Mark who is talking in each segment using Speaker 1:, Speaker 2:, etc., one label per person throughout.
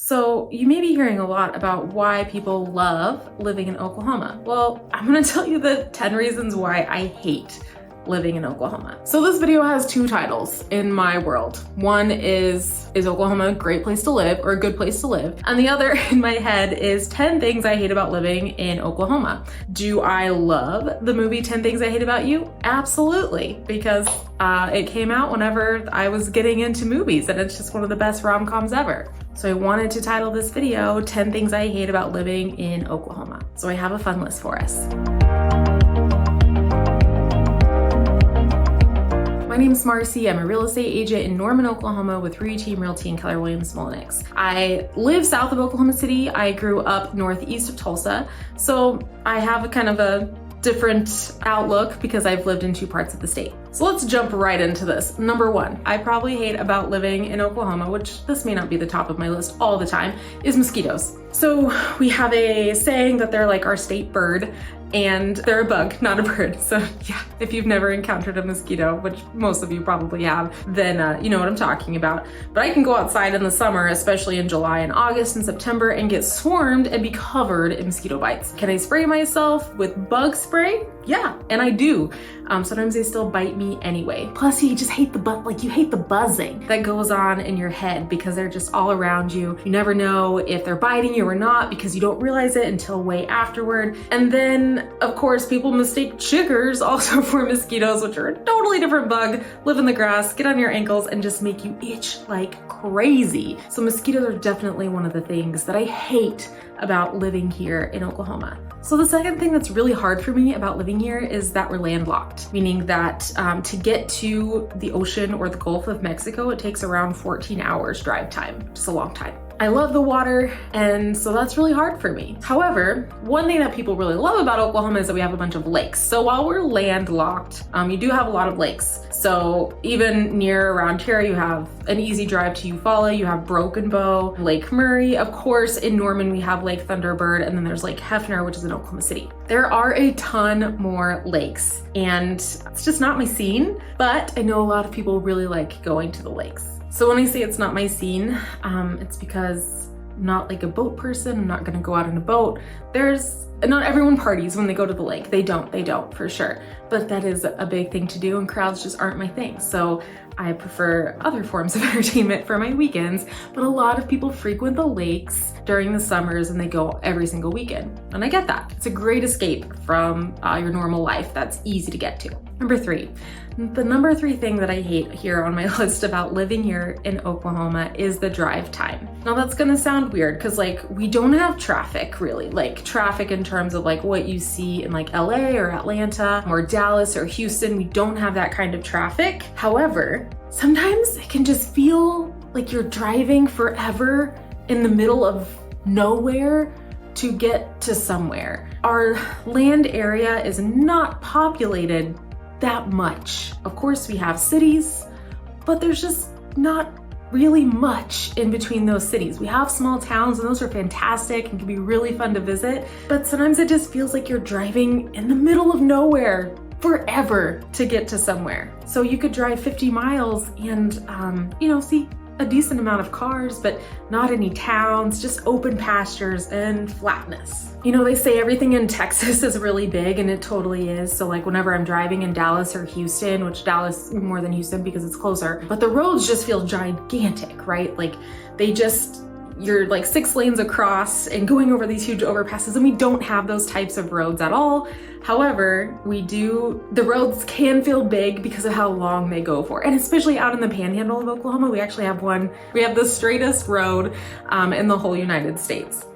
Speaker 1: So you may be hearing a lot about why people love living in Oklahoma. Well, I'm gonna tell you the 10 reasons why I hate living in Oklahoma. So this video has two titles in my world. One is Oklahoma a great place to live or a good place to live? And the other in my head is 10 things I hate about living in Oklahoma. Do I love the movie 10 Things I Hate About You? Absolutely, because it came out whenever I was getting into movies and it's just one of the best rom-coms ever. So I wanted to title this video 10 Things I Hate About Living in Oklahoma. So I have a fun list for us. My name's Marcy. I'm a real estate agent in Norman, Oklahoma with RE/TEAM Realty and Keller Williams Smoleniks. I live south of Oklahoma City. I grew up northeast of Tulsa. So I have a kind of a different outlook because I've lived in two parts of the state. So let's jump right into this. Number one, I probably hate about living in Oklahoma, which this may not be the top of my list all the time, is mosquitoes. So we have a saying that they're like our state bird, and they're a bug, not a bird. So yeah, if you've never encountered a mosquito, which most of you probably have, then you know what I'm talking about. But I can go outside in the summer, especially in July and August and September, and get swarmed and be covered in mosquito bites. Can I spray myself with bug spray? Yeah, and I do. Sometimes they still bite me anyway. Plus you just hate you hate the buzzing that goes on in your head because they're just all around you. You never know if they're biting you or not because you don't realize it until way afterward. And then of course people mistake chiggers also for mosquitoes, which are a totally different bug, live in the grass, get on your ankles and just make you itch like crazy. So mosquitoes are definitely one of the things that I hate about living here in Oklahoma. So the second thing that's really hard for me about living here is that we're landlocked, meaning that to get to the ocean or the Gulf of Mexico, it takes around 14 hours drive time, just a long time. I love the water, and so that's really hard for me. However, one thing that people really love about Oklahoma is that we have a bunch of lakes. So while we're landlocked, you do have a lot of lakes. So even near around here, you have an easy drive to Eufaula, you have Broken Bow, Lake Murray. Of course, in Norman, we have Lake Thunderbird, and then there's Lake Hefner, which is in Oklahoma City. There are a ton more lakes, and it's just not my scene, but I know a lot of people really like going to the lakes. So when I say it's not my scene, it's because I'm not like a boat person. I'm not gonna go out in a boat. Not everyone parties when they go to the lake. They don't for sure. But that is a big thing to do and crowds just aren't my thing. So I prefer other forms of entertainment for my weekends, but a lot of people frequent the lakes during the summers and they go every single weekend. And I get that. It's a great escape from your normal life that's easy to get to. Number three, the number three thing that I hate here on my list about living here in Oklahoma is the drive time. Now that's gonna sound weird because like we don't have traffic really, like traffic in terms of like what you see in like LA or Atlanta or Dallas or Houston. We don't have that kind of traffic. However, sometimes it can just feel like you're driving forever in the middle of nowhere to get to somewhere. Our land area is not populated that much. Of course, we have cities, but there's just not really much in between those cities. We have small towns and those are fantastic and can be really fun to visit, but sometimes it just feels like you're driving in the middle of nowhere forever to get to somewhere. So you could drive 50 miles and, see a decent amount of cars, but not any towns, just open pastures and flatness. They say everything in Texas is really big and it totally is. So like whenever I'm driving in Dallas or Houston, which Dallas more than Houston because it's closer, but the roads just feel gigantic, right? Like you're like 6 lanes across and going over these huge overpasses, and we don't have those types of roads at all. However, the roads can feel big because of how long they go for. And especially out in the panhandle of Oklahoma, we actually have the straightest road in the whole United States.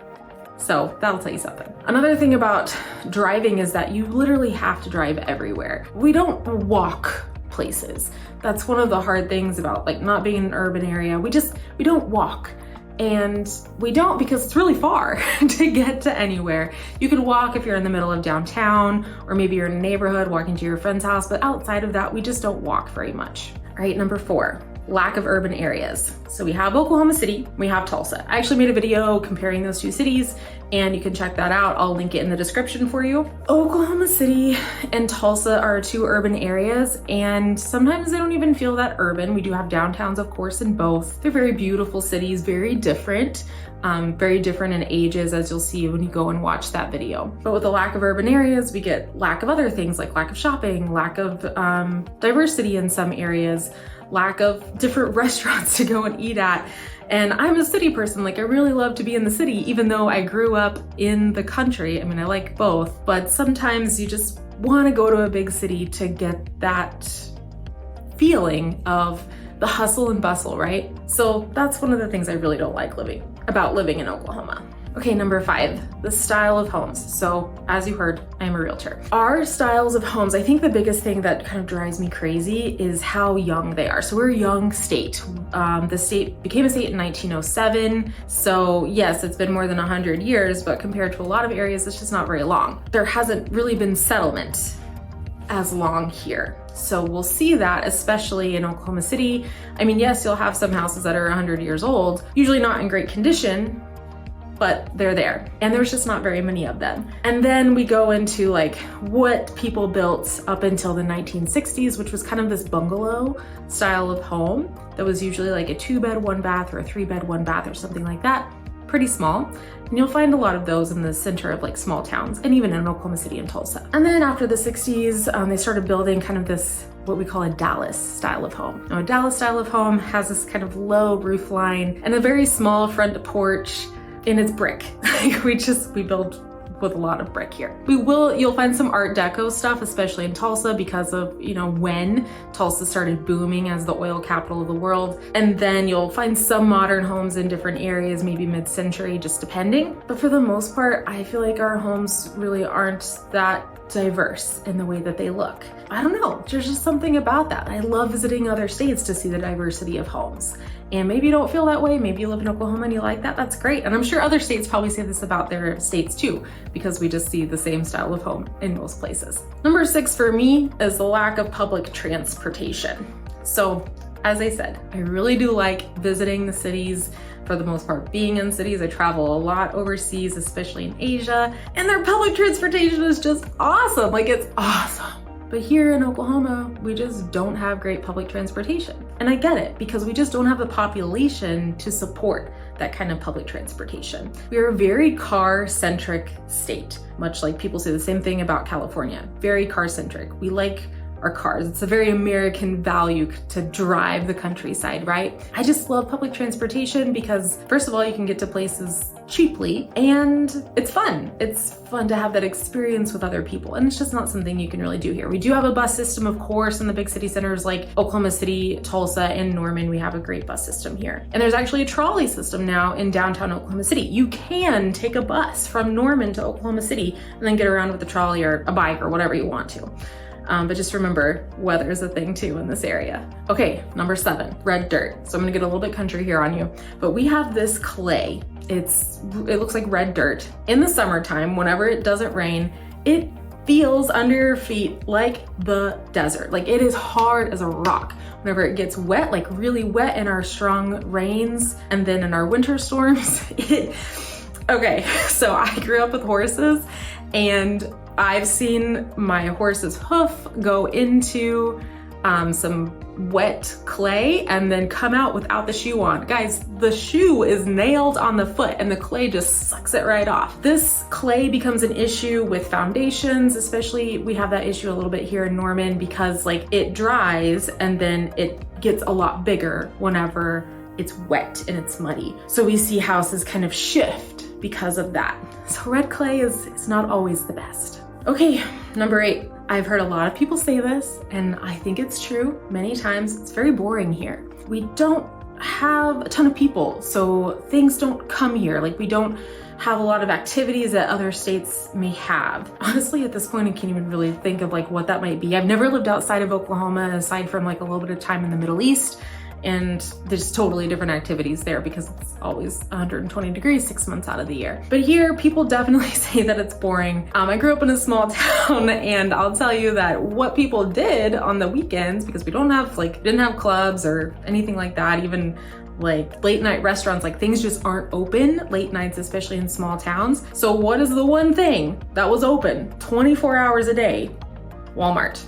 Speaker 1: So that'll tell you something. Another thing about driving is that you literally have to drive everywhere. We don't walk places. That's one of the hard things about like not being in an urban area. We don't walk. And we don't because it's really far to get to anywhere. You could walk if you're in the middle of downtown, or maybe you're in a neighborhood walking to your friend's house, but outside of that, we just don't walk very much. All right, number 4. lack of urban areas. So we have Oklahoma City, we have Tulsa. I actually made a video comparing those two cities and you can check that out. I'll link it in the description for you. Oklahoma City and Tulsa are two urban areas and sometimes they don't even feel that urban. We do have downtowns, of course, in both. They're very beautiful cities, very different in ages, as you'll see when you go and watch that video. But with the lack of urban areas, we get lack of other things like lack of shopping, lack of diversity in some areas, lack of different restaurants to go and eat at. And I'm a city person, like I really love to be in the city, even though I grew up in the country. I mean, I like both, but sometimes you just want to go to a big city to get that feeling of the hustle and bustle, right? So that's one of the things I really don't like about living in Oklahoma. Okay, number 5, the style of homes. So as you heard, I'm a realtor. Our styles of homes, I think the biggest thing that kind of drives me crazy is how young they are. So we're a young state. The state became a state in 1907. So yes, it's been more than 100 years, but compared to a lot of areas, it's just not very long. There hasn't really been settlement as long here. So we'll see that, especially in Oklahoma City. I mean, yes, you'll have some houses that are 100 years old, usually not in great condition, but they're there. And there's just not very many of them. And then we go into like what people built up until the 1960s, which was kind of this bungalow style of home that was usually like a 2-bed, 1-bath or a 3-bed, 1-bath or something like that. Pretty small. And you'll find a lot of those in the center of like small towns and even in Oklahoma City and Tulsa. And then after the 60s, they started building kind of this, what we call a Dallas style of home. Now a Dallas style of home has this kind of low roof line and a very small front porch, and it's brick. we build with a lot of brick here. You'll find some Art Deco stuff, especially in Tulsa because of, when Tulsa started booming as the oil capital of the world. And then you'll find some modern homes in different areas, maybe mid-century, just depending. But for the most part, I feel like our homes really aren't that diverse in the way that they look. I don't know, there's just something about that. I love visiting other states to see the diversity of homes. And maybe you don't feel that way, maybe you live in Oklahoma and you like that, that's great. And I'm sure other states probably say this about their states too, because we just see the same style of home in most places. Number 6 for me is the lack of public transportation. So as I said, I really do like visiting the cities, for the most part being in cities. I travel a lot overseas, especially in Asia, and their public transportation is just awesome. Like, it's awesome. But here in Oklahoma, we just don't have great public transportation. And I get it, because we just don't have the population to support that kind of public transportation. We are a very car-centric state, much like people say the same thing about California. Very car-centric. We like our cars. It's a very American value to drive the countryside, right? I just love public transportation because, first of all, you can get to places cheaply and it's fun. It's fun to have that experience with other people, and it's just not something you can really do here. We do have a bus system, of course, in the big city centers like Oklahoma City, Tulsa, and Norman. We have a great bus system here. And there's actually a trolley system now in downtown Oklahoma City. You can take a bus from Norman to Oklahoma City and then get around with a trolley or a bike or whatever you want to. But just remember, weather is a thing too in this area. Okay, number 7, red dirt. So I'm gonna get a little bit country here on you, but we have this clay. It looks like red dirt. In the summertime, whenever it doesn't rain, it feels under your feet like the desert. Like, it is hard as a rock. Whenever it gets wet, like really wet in our strong rains, and then in our winter storms, okay, so I grew up with horses, and I've seen my horse's hoof go into some wet clay and then come out without the shoe on. Guys, the shoe is nailed on the foot and the clay just sucks it right off. This clay becomes an issue with foundations, especially we have that issue a little bit here in Norman because like it dries and then it gets a lot bigger whenever it's wet and it's muddy. So we see houses kind of shift because of that. So red clay is not always the best. Okay, number 8. I've heard a lot of people say this, and I think it's true many times. It's very boring here. We don't have a ton of people, so things don't come here. Like, we don't have a lot of activities that other states may have. Honestly, at this point, I can't even really think of like what that might be. I've never lived outside of Oklahoma, aside from like a little bit of time in the Middle East. And there's totally different activities there because it's always 120 degrees 6 months out of the year. But here, people definitely say that it's boring. I grew up in a small town, and I'll tell you that what people did on the weekends, because we didn't have clubs or anything like that, even like late night restaurants, like things just aren't open late nights, especially in small towns. So what is the one thing that was open 24 hours a day? Walmart.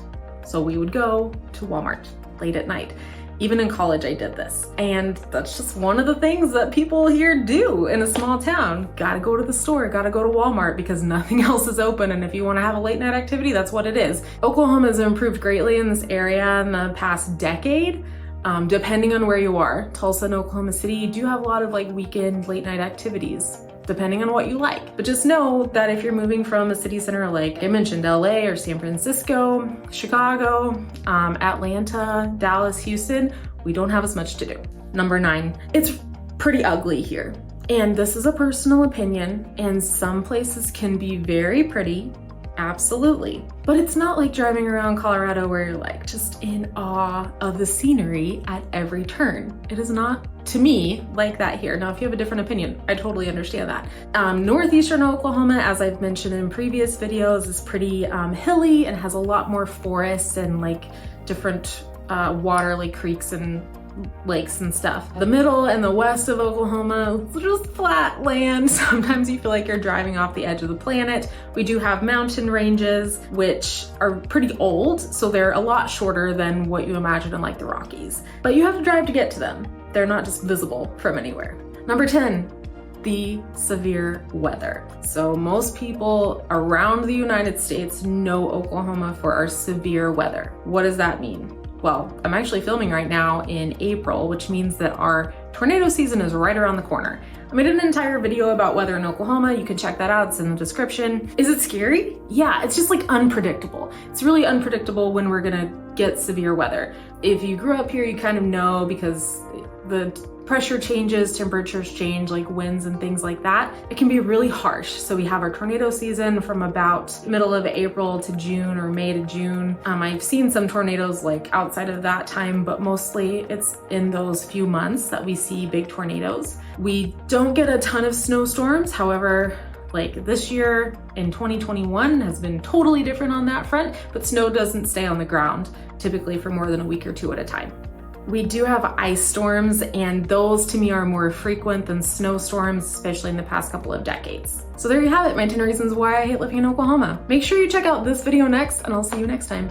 Speaker 1: So we would go to Walmart late at night. Even in college, I did this. And that's just one of the things that people here do in a small town. Gotta go to the store, gotta go to Walmart because nothing else is open. And if you wanna have a late night activity, that's what it is. Oklahoma has improved greatly in this area in the past decade. Depending on where you are. Tulsa and Oklahoma City, you do have a lot of like weekend late night activities, depending on what you like. But just know that if you're moving from a city center like I mentioned, LA or San Francisco, Chicago, Atlanta, Dallas, Houston, we don't have as much to do. Number 9, it's pretty ugly here. And this is a personal opinion, and some places can be very pretty, absolutely. But it's not like driving around Colorado where you're like just in awe of the scenery at every turn. It is not, to me, like that here. Now, if you have a different opinion, I totally understand that. Northeastern Oklahoma, as I've mentioned in previous videos, is pretty hilly and has a lot more forests and like different water, like creeks and lakes and stuff. The middle and the west of Oklahoma, it's just flat land. Sometimes you feel like you're driving off the edge of the planet. We do have mountain ranges, which are pretty old, so they're a lot shorter than what you imagine in like the Rockies. But you have to drive to get to them. They're not just visible from anywhere. Number 10, the severe weather. So most people around the United States know Oklahoma for our severe weather. What does that mean? Well, I'm actually filming right now in April, which means that our tornado season is right around the corner. I made an entire video about weather in Oklahoma. You can check that out, it's in the description. Is it scary? Yeah, it's just like unpredictable. It's really unpredictable when we're gonna get severe weather. If you grew up here, you kind of know because the pressure changes, temperatures change, like winds and things like that. It can be really harsh. So we have our tornado season from about middle of April to June or May to June. I've seen some tornadoes like outside of that time, but mostly it's in those few months that we see big tornadoes. We don't get a ton of snowstorms. However, like this year in 2021 has been totally different on that front, but snow doesn't stay on the ground typically for more than a week or two at a time. We do have ice storms, and those to me are more frequent than snowstorms, especially in the past couple of decades. So there you have it, my 10 reasons why I hate living in Oklahoma. Make sure you check out this video next, and I'll see you next time.